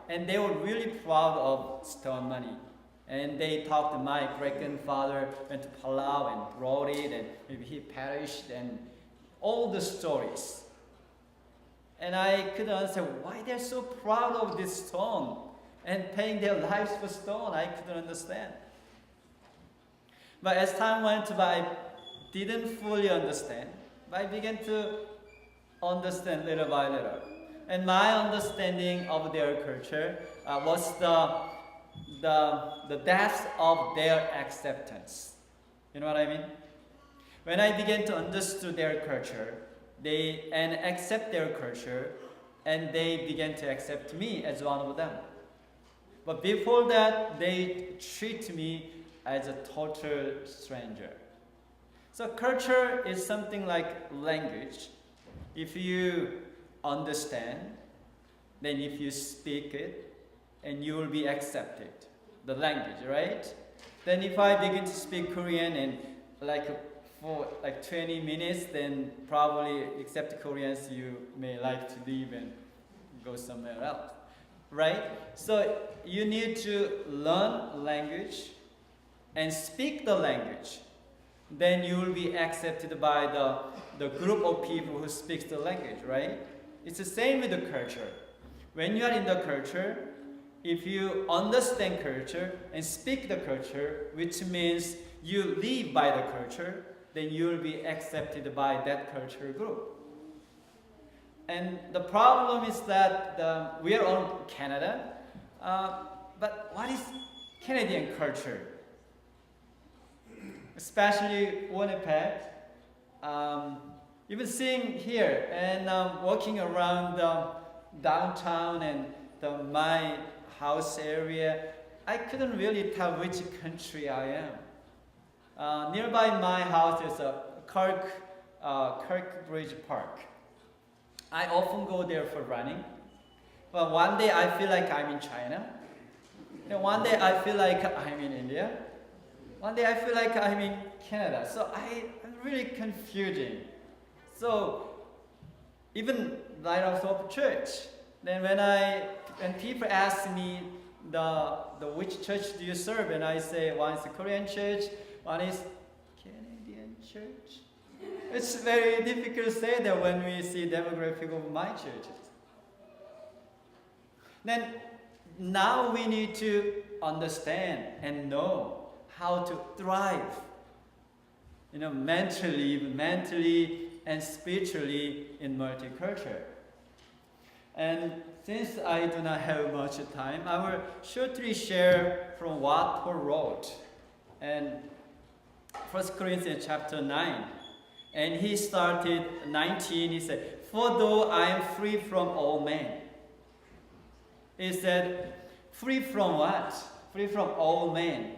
and they were really proud of stone money. And they talked to my great-grandfather went to Palau and brought it, and maybe he perished, and all the stories. And I couldn't understand why they're so proud of this stone and paying their lives for stone. I couldn't understand. But as time went by, I didn't fully understand. But I began to understand little by little. And my understanding of their culture was the depth of their acceptance. You know what I mean? When I began to understand their culture, and accept their culture, and they began to accept me as one of them. But before that, they treat me as a total stranger. So culture is something like language. If you understand, then if you speak it, and you will be accepted. The language, right? Then if I begin to speak Korean and for 20 minutes, then probably except Koreans, you may like to leave and go somewhere else, right? So you need to learn language and speak the language. Then you will be accepted by the group of people who speaks the language, right? It's the same with the culture. When you are in the culture, if you understand culture and speak the culture, which means you live by the culture, then you will be accepted by that culture group. And the problem is that we are on Canada, but what is Canadian culture? Especially Winnipeg, even seeing here and walking around downtown and my house area, I couldn't really tell which country I am. Nearby my house is a Kirkbridge Park. I often go there for running. But one day I feel like I'm in China. And one day I feel like I'm in India. One day I feel like I'm in Canada. So I'm really confusing. So even Lighthouse of Church, then when people ask me the which church do you serve, and I say one is the Korean church, one is Canadian church. It's very difficult to say that when we see demographic of my churches. Then now we need to understand and know how to thrive, mentally and spiritually in multicultural. And since I do not have much time, I will shortly share from what Paul wrote. And 1 Corinthians chapter 9. And he started 19, he said, "For though I am free from all men." He said, free from what? Free from all men.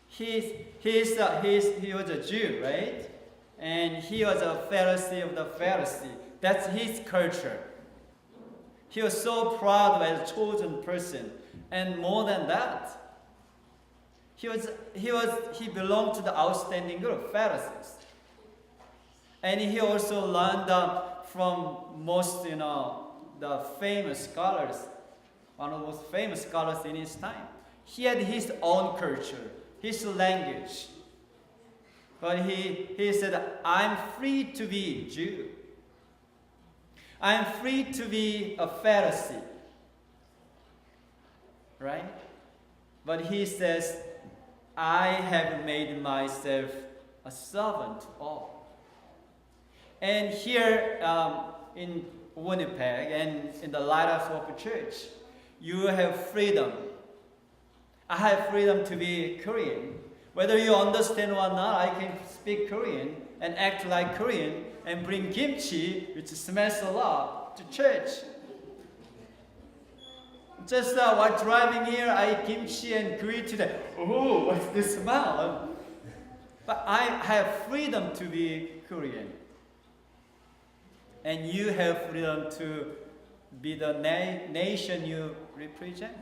He was a Jew, right? And he was a Pharisee of the Pharisee. That's his culture. He was so proud as a chosen person. And more than that, he belonged to the outstanding group, Pharisees. And he also learned from most, the famous scholars, one of the most famous scholars in his time. He had his own culture, his language. But he said, I'm free to be Jew. I'm free to be a Pharisee. Right? But he says, I have made myself a servant to all. And here in Winnipeg and in the Lighthouse of the Church, you have freedom. I have freedom to be Korean. Whether you understand or not, I can speak Korean and act like Korean and bring kimchi, which smells a lot, to church. Just while driving here, I eat kimchi and greet them. Oh, what's this smell? But I have freedom to be Korean. And you have freedom to be the nation you represent.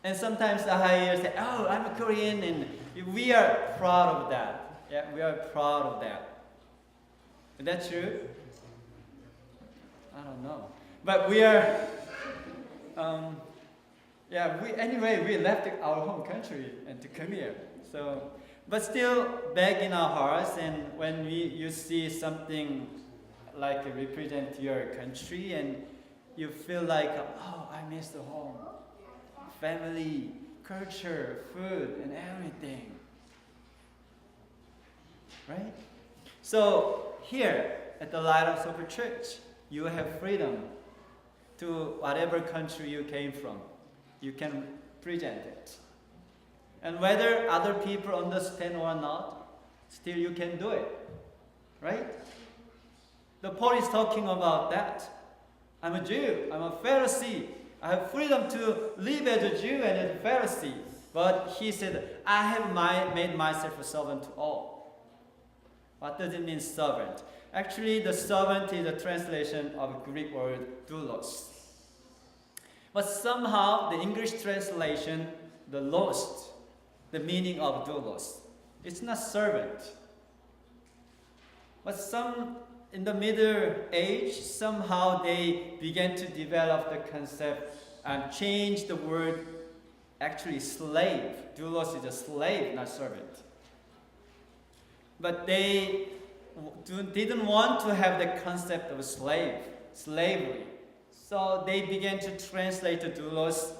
And sometimes I hear say, oh, I'm a Korean, and we are proud of that. Yeah, we are proud of that. Is that true? I don't know. But we are, we left our home country and to come here. So, but still back in our hearts, and when you see something like represent your country, and you feel like, oh, I miss the home, family, culture, food, and everything. Right? So here at the Lighthouse of a Church, you have freedom to whatever country you came from. You can present it. And whether other people understand or not, still you can do it. Right? The Paul is talking about that. I'm a Jew, I'm a Pharisee. I have freedom to live as a Jew and as a Pharisee. But he said, I have made myself a servant to all. What does it mean, servant? Actually, the servant is a translation of a Greek word, doulos. But somehow, the English translation, lost the meaning of doulos. It's not servant. But in the Middle Age, somehow they began to develop the concept and change the word, actually slave. Doulos is a slave, not servant. But they didn't want to have the concept of slavery. So they began to translate the doulos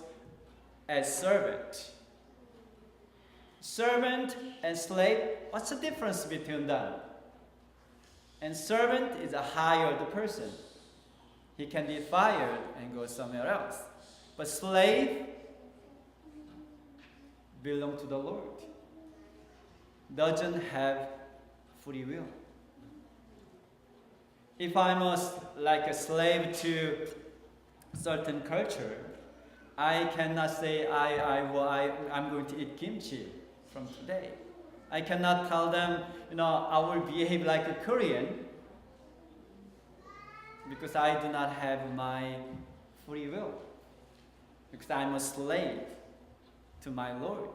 as servant. Servant and slave, what's the difference between them? And servant is a hired person. He can be fired and go somewhere else. But slave belongs to the Lord. Doesn't have free will. If I'm like a slave to certain culture, I cannot say I'm going to eat kimchi from today. I cannot tell them, I will behave like a Korean because I do not have my free will. Because I'm a slave to my Lord.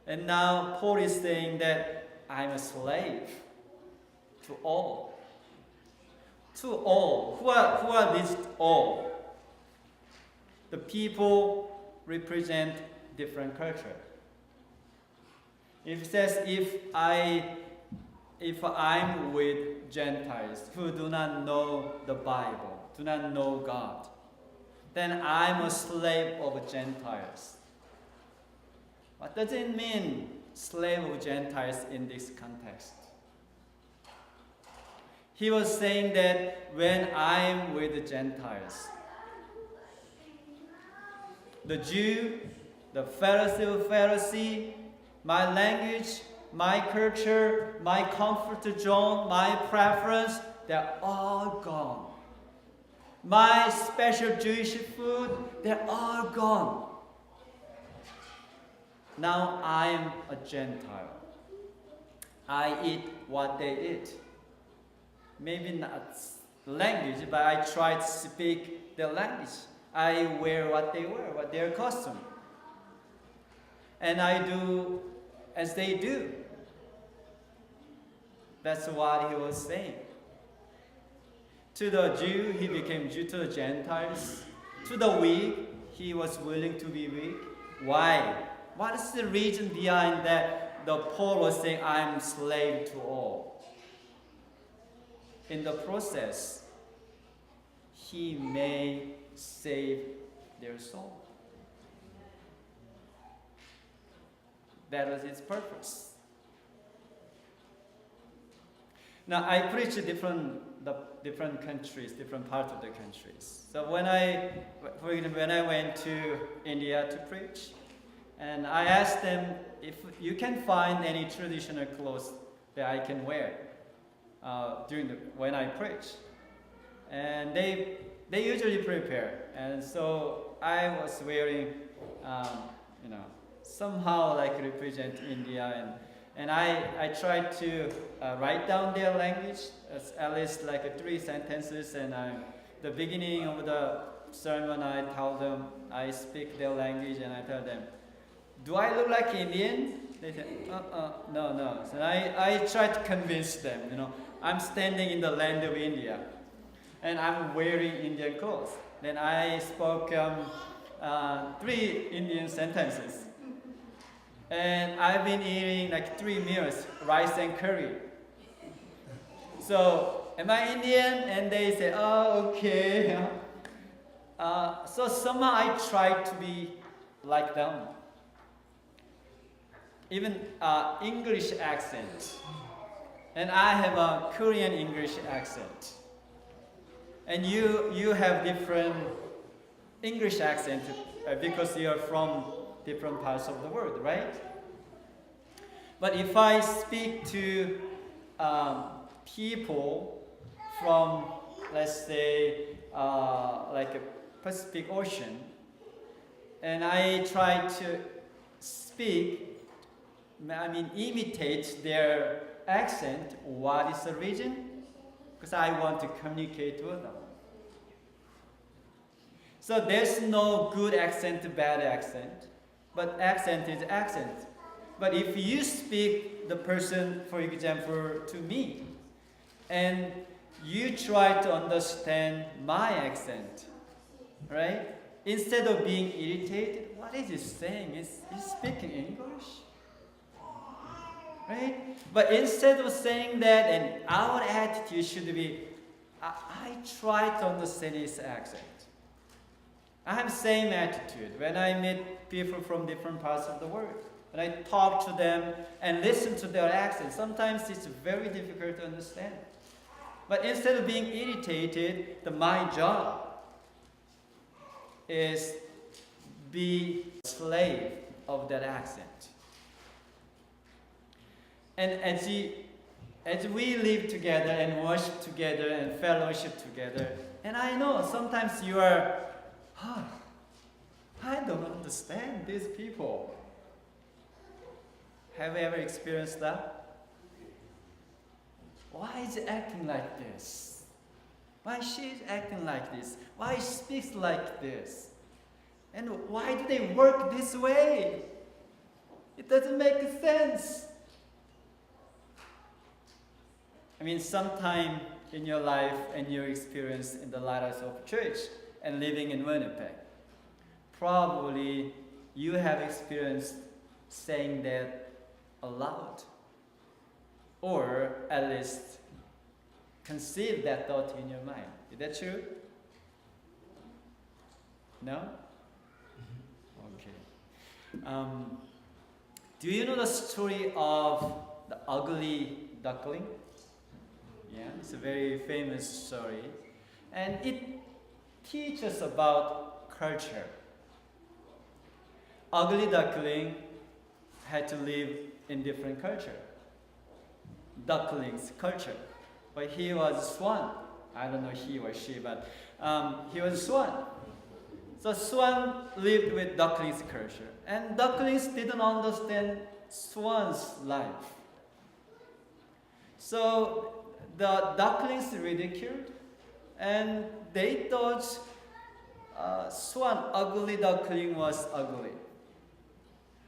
And now Paul is saying that I'm a slave to all. To all. Who are these all? The people represent different culture. It says if I'm with Gentiles who do not know the Bible, do not know God, then I'm a slave of Gentiles. What does it mean, slave of Gentiles in this context? He was saying that when I'm with the Gentiles, the Jew, the Pharisee, my language, my culture, my comfort zone, my preference, they're all gone. My special Jewish food, they're all gone. Now I'm a Gentile. I eat what they eat. Maybe not language, but I try to speak their language. I wear what they wear, what their costume. And I do as they do. That's what he was saying. To the Jew, he became Jew. To the Gentiles, to the weak, he was willing to be weak. Why? What is the reason behind that? The Paul was saying, I'm slave to all. In the process, he may save their soul. That was his purpose. Now I preach in different countries, different parts of the countries. So when I went to India to preach, and I asked them if you can find any traditional clothes that I can wear when I preach, and they usually prepare, and so I was wearing, somehow like represent India, and I tried to write down their language, at least like 3 sentences, and the beginning of the sermon I tell them, I speak their language, and I tell them, do I look like Indian? They said, no. So I try to convince them, I'm standing in the land of India. and I'm wearing Indian clothes. Then I spoke 3 Indian sentences. And I've been eating like 3 meals, rice and curry. So, am I Indian? And they say, oh, okay. So somehow I try to be like them. Even English accent. And I have a Korean English accent. And you have different English accent because you are from different parts of the world, right? But if I speak to people from, let's say, like a Pacific Ocean, and I try to imitate their accent, what is the reason? Because I want to communicate with them. So there's no good accent, bad accent, but accent is accent. But if you speak the person, for example, to me, and you try to understand my accent, right? Instead of being irritated, what is he saying? Is he speaking English? Right? But instead of saying that, and our attitude should be, I try to understand his accent. I have the same attitude when I meet people from different parts of the world. When I talk to them and listen to their accent, sometimes it's very difficult to understand. But instead of being irritated, my job is be a slave of that accent. And as we live together and worship together and fellowship together, and I know sometimes you are, I don't understand these people. Have you ever experienced that? Why is he acting like this? Why she's acting like this? Why he speaks like this? And why do they work this way? It doesn't make sense. Sometime in your life and your experience in the Lighthouse of Church and living in Winnipeg, probably you have experienced saying that aloud, or at least conceive that thought in your mind. Is that true? No? Okay. Do you know the story of the ugly duckling? Yeah, it's a very famous story. And it teaches about culture. Ugly duckling had to live in different culture. Duckling's culture. But he was a swan. I don't know he or she, but he was a swan. So swan lived with duckling's culture. And ducklings didn't understand swan's life. So the ducklings ridiculed, and they thought swan, ugly duckling was ugly.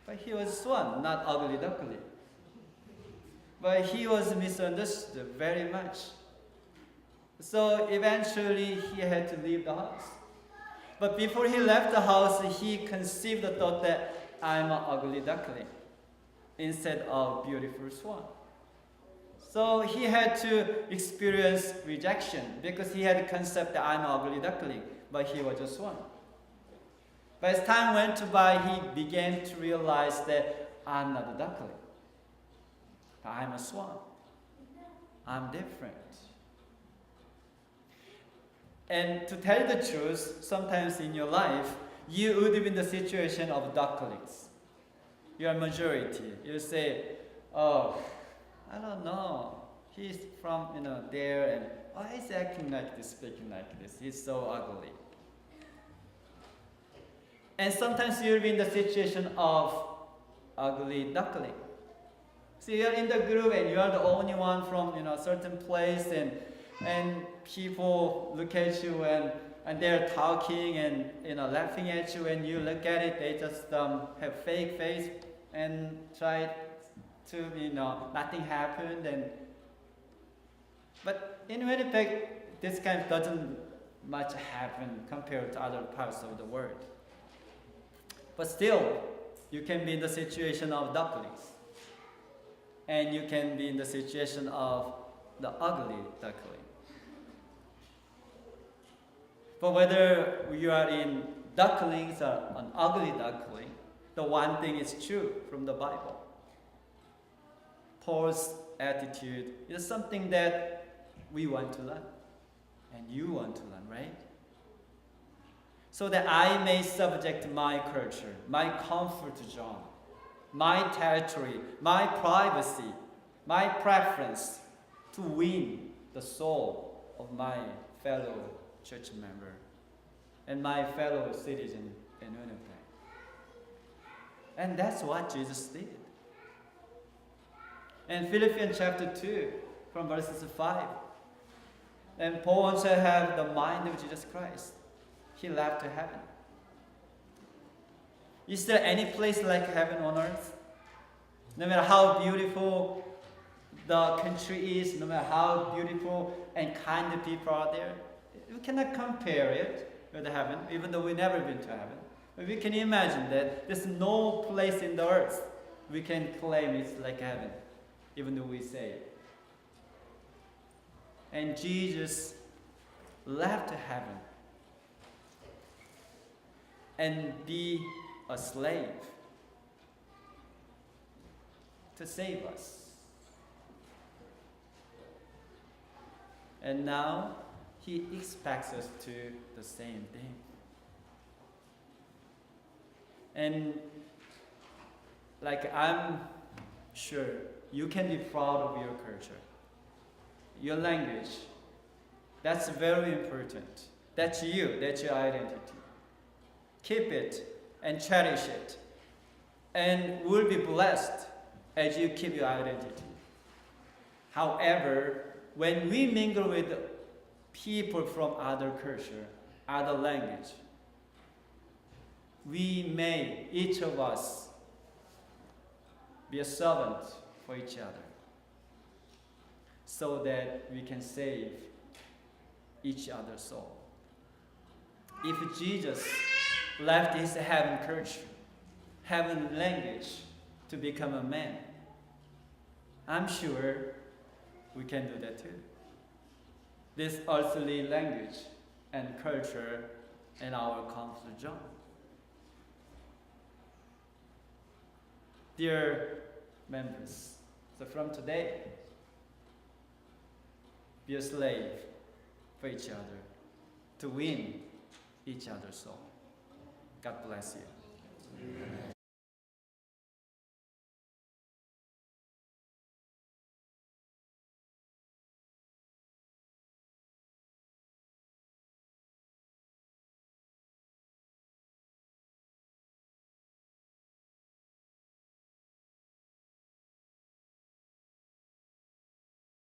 But he was swan, not ugly duckling. But he was misunderstood very much. So eventually he had to leave the house. But before he left the house, he conceived the thought that I'm an ugly duckling instead of beautiful swan. So he had to experience rejection because he had the concept that I'm an ugly duckling, but he was a swan. But as time went by, he began to realize that I'm not a duckling. I'm a swan. I'm different. And to tell the truth, sometimes in your life, you would be in the situation of ducklings. You're a majority. You say, oh, I don't know. He's from, there, and why is he acting like this, speaking like this? He's so ugly. And sometimes you'll be in the situation of ugly duckling. So you're in the group and you are the only one from a certain place, and people look at you and they're talking and laughing at you, and you look at it, they just have fake face and try to nothing happened. But in Winnipeg, this kind of doesn't much happen compared to other parts of the world. But still, you can be in the situation of ducklings. And you can be in the situation of the ugly duckling. But whether you are in ducklings or an ugly duckling, the one thing is true from the Bible. Paul's attitude is something that we want to learn. And you want to learn, right? So that I may subject my culture, my comfort zone, my territory, my privacy, my preference to win the soul of my fellow church member and my fellow citizen in Winnipeg. And that's what Jesus did. In Philippians chapter 2, from verses 5, and Paul wants to have the mind of Jesus Christ. He left to heaven. Is there any place like heaven on earth? No matter how beautiful the country is, no matter how beautiful and kind people are there, we cannot compare it with heaven, even though we've never been to heaven. But we can imagine that there's no place in the earth we can claim it's like heaven, even though we say it. And Jesus left heaven and be a slave to save us. And now he expects us to do the same thing. And like I'm sure you can be proud of your culture, your language. That's very important. That's you, that's your identity. Keep it and cherish it. And we'll be blessed as you keep your identity. However, when we mingle with people from other culture, other language, we may, each of us, be a servant for each other so that we can save each other's soul. If Jesus left his heaven culture, heaven language to become a man, I'm sure we can do that too. This earthly language and culture in our comfort zone. Dear members, so from today, be a slave for each other to win each other's soul. God bless you. Amen.